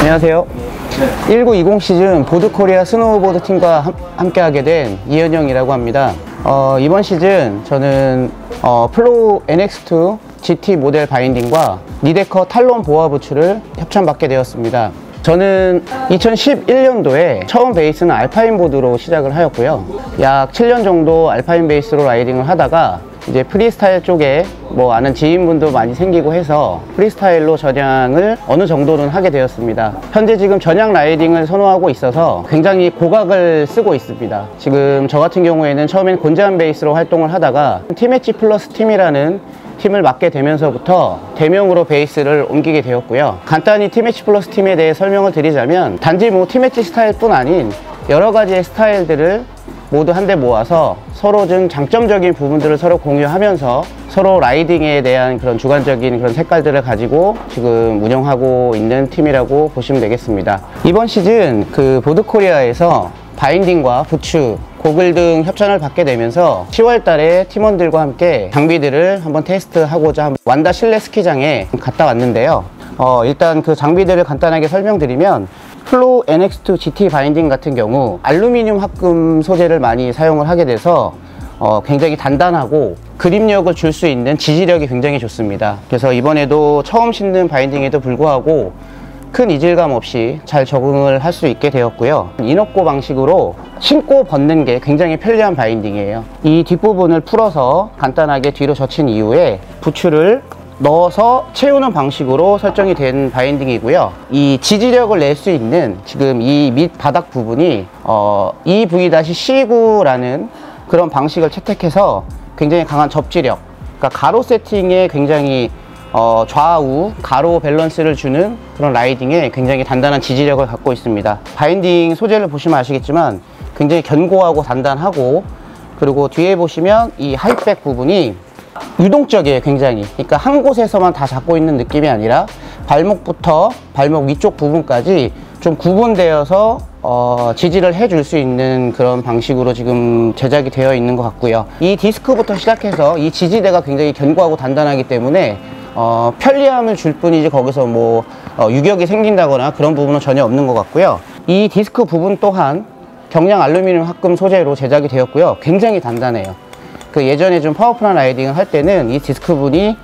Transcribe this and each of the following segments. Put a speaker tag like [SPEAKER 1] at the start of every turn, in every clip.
[SPEAKER 1] 안녕하세요. 1920 시즌 보드코리아 스노우보드 팀과 함께하게 된 이현영이라고 합니다. 이번 시즌 저는 플로우 NX2 GT 모델 바인딩과 니데커 탈론 보아 부츠를 협찬받게 되었습니다. 저는 2011년도에 처음 베이스는 알파인 보드로 시작을 하였고요. 약 7년 정도 알파인 베이스로 라이딩을 하다가 이제 프리스타일 쪽에 아는 지인분도 많이 생기고 해서 프리스타일로 전향을 어느 정도는 하게 되었습니다. 현재 지금 전향 라이딩을 선호하고 있어서 굉장히 고각을 쓰고 있습니다. 지금 저 같은 경우에는 처음엔 곤지암 베이스로 활동을 하다가 팀엣지 플러스 팀이라는 팀을 맡게 되면서부터 대명으로 베이스를 옮기게 되었고요. 간단히 팀엣지 플러스 팀에 대해 설명을 드리자면 단지 팀엣지 스타일뿐 아닌 여러 가지의 스타일들을 모두 한데 모아서 서로 좀 장점적인 부분들을 서로 공유하면서 서로 라이딩에 대한 그런 주관적인 그런 색깔들을 가지고 지금 운영하고 있는 팀이라고 보시면 되겠습니다. 이번 시즌 보드코리아에서 바인딩과 부츠, 고글 등 협찬을 받게 되면서 10월 달에 팀원들과 함께 장비들을 한번 테스트하고자 완다 실내 스키장에 갔다 왔는데요. 일단 그 장비들을 간단하게 설명드리면 플로우 NX2 GT 바인딩 같은 경우 알루미늄 합금 소재를 많이 사용을 하게 돼서 굉장히 단단하고 그립력을 줄 수 있는 지지력이 굉장히 좋습니다. 그래서 이번에도 처음 신는 바인딩에도 불구하고 큰 이질감 없이 잘 적응을 할 수 있게 되었고요. 인업고 방식으로 신고 벗는 게 굉장히 편리한 바인딩이에요. 이 뒷부분을 풀어서 간단하게 뒤로 젖힌 이후에 부츠를 넣어서 채우는 방식으로 설정이 된 바인딩이고요. 이 지지력을 낼 수 있는 지금 이 밑 바닥 부분이 EV-C9라는 그런 방식을 채택해서 굉장히 강한 접지력, 그러니까 가로 세팅에 굉장히 좌우 가로 밸런스를 주는 그런 라이딩에 굉장히 단단한 지지력을 갖고 있습니다. 바인딩 소재를 보시면 아시겠지만 굉장히 견고하고 단단하고, 그리고 뒤에 보시면 이 하이백 부분이 유동적이에요. 굉장히, 그러니까 한 곳에서만 다 잡고 있는 느낌이 아니라 발목부터 발목 위쪽 부분까지 좀 구분되어서 지지를 해줄 수 있는 그런 방식으로 지금 제작이 되어 있는 것 같고요. 이 디스크부터 시작해서 이 지지대가 굉장히 견고하고 단단하기 때문에 편리함을 줄 뿐이지 거기서 유격이 생긴다거나 그런 부분은 전혀 없는 것 같고요. 이 디스크 부분 또한 경량 알루미늄 합금 소재로 제작이 되었고요. 굉장히 단단해요. 예전에 좀 파워풀한 라이딩을 할 때는 이 디스크 분이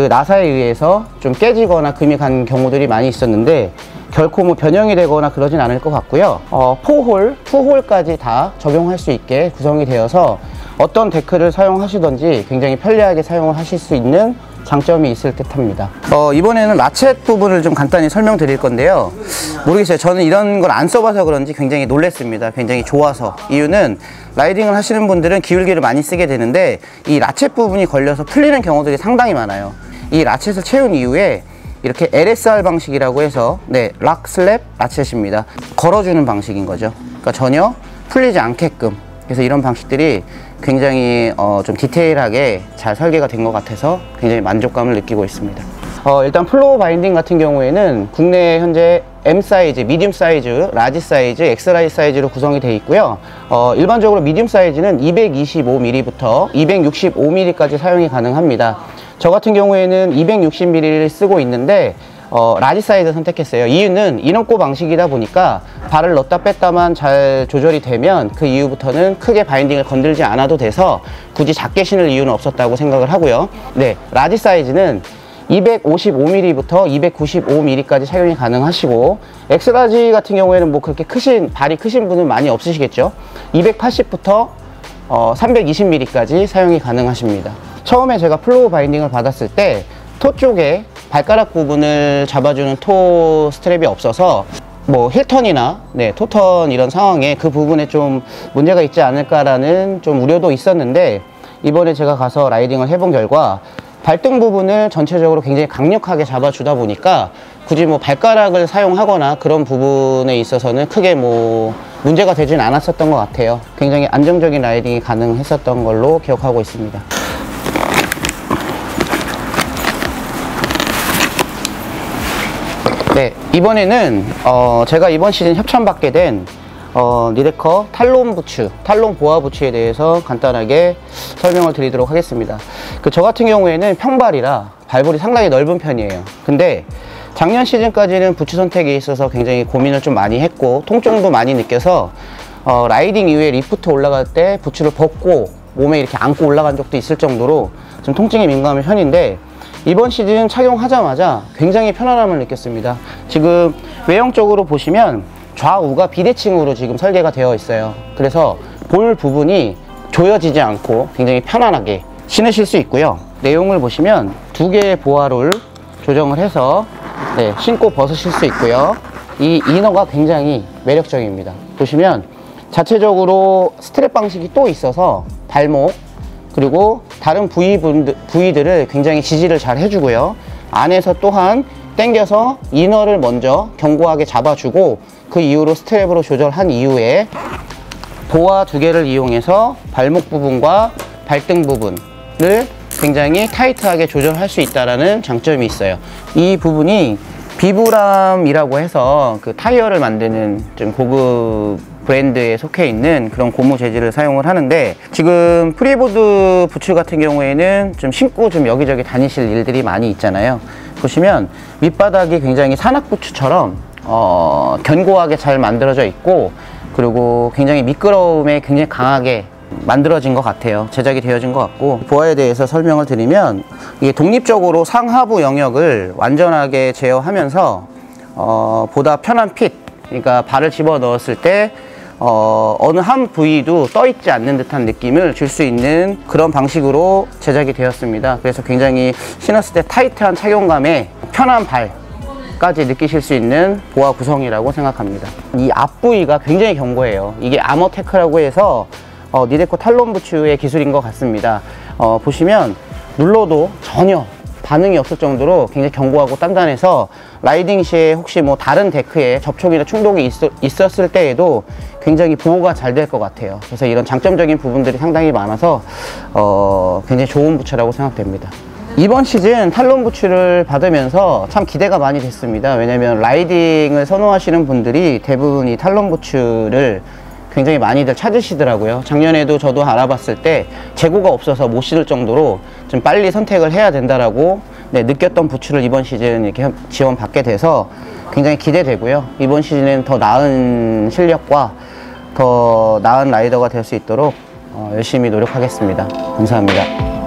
[SPEAKER 1] 나사에 의해서 좀 깨지거나 금이 간 경우들이 많이 있었는데 결코 변형이 되거나 그러진 않을 것 같고요. 4홀, 2홀까지 다 적용할 수 있게 구성이 되어서 어떤 데크를 사용하시던지 굉장히 편리하게 사용을 하실 수 있는 장점이 있을 듯 합니다. 이번에는 라쳇 부분을 좀 간단히 설명드릴 건데요. 모르겠어요. 저는 이런 걸 안 써봐서 그런지 굉장히 놀랬습니다. 굉장히 좋아서. 이유는 라이딩을 하시는 분들은 기울기를 많이 쓰게 되는데 이 라쳇 부분이 걸려서 풀리는 경우들이 상당히 많아요. 이 라쳇을 채운 이후에 이렇게 LSR 방식이라고 해서 락 슬랩 라쳇입니다. 걸어주는 방식인 거죠. 그러니까 전혀 풀리지 않게끔. 그래서 이런 방식들이 굉장히 좀 디테일하게 잘 설계가 된 것 같아서 굉장히 만족감을 느끼고 있습니다. 일단 플로우 바인딩 같은 경우에는 국내에 현재 M 사이즈, 미디움 사이즈, 라지 사이즈, 엑스라지 사이즈로 구성이 되어 있고요. 일반적으로 미디움 사이즈는 225mm부터 265mm까지 사용이 가능합니다. 저 같은 경우에는 260mm를 쓰고 있는데 라지 사이즈 선택했어요. 이유는 인업고 방식이다 보니까 발을 넣었다 뺐다만 잘 조절이 되면 그 이후부터는 크게 바인딩을 건들지 않아도 돼서 굳이 작게 신을 이유는 없었다고 생각을 하고요. 라지 사이즈는 255mm부터 295mm까지 착용이 가능하시고, 엑스라지 같은 경우에는 그렇게 발이 크신 분은 많이 없으시겠죠. 280부터 320mm까지 사용이 가능하십니다. 처음에 제가 플로우 바인딩을 받았을 때 토 쪽에 발가락 부분을 잡아주는 토 스트랩이 없어서 힐턴이나 토턴 이런 상황에 그 부분에 좀 문제가 있지 않을까라는 좀 우려도 있었는데, 이번에 제가 가서 라이딩을 해본 결과 발등 부분을 전체적으로 굉장히 강력하게 잡아주다 보니까 굳이 발가락을 사용하거나 그런 부분에 있어서는 크게 문제가 되진 않았었던 것 같아요. 굉장히 안정적인 라이딩이 가능했었던 걸로 기억하고 있습니다. 이번에는 제가 이번 시즌 협찬받게 된 니데커 탈론 부츠, 탈론 보아 부츠에 대해서 간단하게 설명을 드리도록 하겠습니다. 저 같은 경우에는 평발이라 발볼이 상당히 넓은 편이에요. 근데 작년 시즌까지는 부츠 선택에 있어서 굉장히 고민을 좀 많이 했고 통증도 많이 느껴서 라이딩 이후에 리프트 올라갈 때 부츠를 벗고 몸에 이렇게 안고 올라간 적도 있을 정도로 좀 통증에 민감한 편인데, 이번 시즌 착용하자마자 굉장히 편안함을 느꼈습니다. 지금 외형적으로 보시면 좌우가 비대칭으로 지금 설계가 되어 있어요. 그래서 볼 부분이 조여지지 않고 굉장히 편안하게 신으실 수 있고요. 내용을 보시면 두 개의 보아를 조정을 해서 신고 벗으실 수 있고요. 이 이너가 굉장히 매력적입니다. 보시면 자체적으로 스트랩 방식이 또 있어서 발목 그리고 다른 부위들을 굉장히 지지를 잘 해주고요. 안에서 또한 당겨서 이너를 먼저 견고하게 잡아주고 그 이후로 스트랩으로 조절한 이후에 보아 두 개를 이용해서 발목 부분과 발등 부분을 굉장히 타이트하게 조절할 수 있다는 장점이 있어요. 이 부분이 비브람이라고 해서 그 타이어를 만드는 좀 고급 브랜드에 속해 있는 그런 고무 재질을 사용을 하는데, 지금 프리보드 부츠 같은 경우에는 좀 신고 좀 여기저기 다니실 일들이 많이 있잖아요. 보시면 밑바닥이 굉장히 산악 부츠처럼 견고하게 잘 만들어져 있고, 그리고 굉장히 미끄러움에 굉장히 강하게 만들어진 것 같아요. 제작이 되어진 것 같고, 보아에 대해서 설명을 드리면 이게 독립적으로 상하부 영역을 완전하게 제어하면서 보다 편한 핏, 그러니까 발을 집어 넣었을 때 어느 한 부위도 떠 있지 않는 듯한 느낌을 줄 수 있는 그런 방식으로 제작이 되었습니다. 그래서 굉장히 신었을 때 타이트한 착용감에 편한 발까지 느끼실 수 있는 보아 구성이라고 생각합니다. 이 앞부위가 굉장히 견고해요. 이게 아머테크라고 해서 니데코 탈론 부츠의 기술인 것 같습니다. 보시면 눌러도 전혀 반응이 없을 정도로 굉장히 견고하고 단단해서 라이딩 시에 혹시 뭐 다른 데크에 접촉이나 충돌이 있었을 때에도 굉장히 보호가 잘 될 것 같아요. 그래서 이런 장점적인 부분들이 상당히 많아서 굉장히 좋은 부츠라고 생각됩니다. 이번 시즌 탈론 부츠를 받으면서 참 기대가 많이 됐습니다. 왜냐면 라이딩을 선호하시는 분들이 대부분 이 탈론 부츠를 굉장히 많이들 찾으시더라고요. 작년에도 저도 알아봤을 때 재고가 없어서 못 신을 정도로 좀 빨리 선택을 해야 된다라고 느꼈던 부츠를 이번 시즌 이렇게 지원받게 돼서 굉장히 기대되고요. 이번 시즌은 더 나은 실력과 더 나은 라이더가 될 수 있도록 열심히 노력하겠습니다. 감사합니다.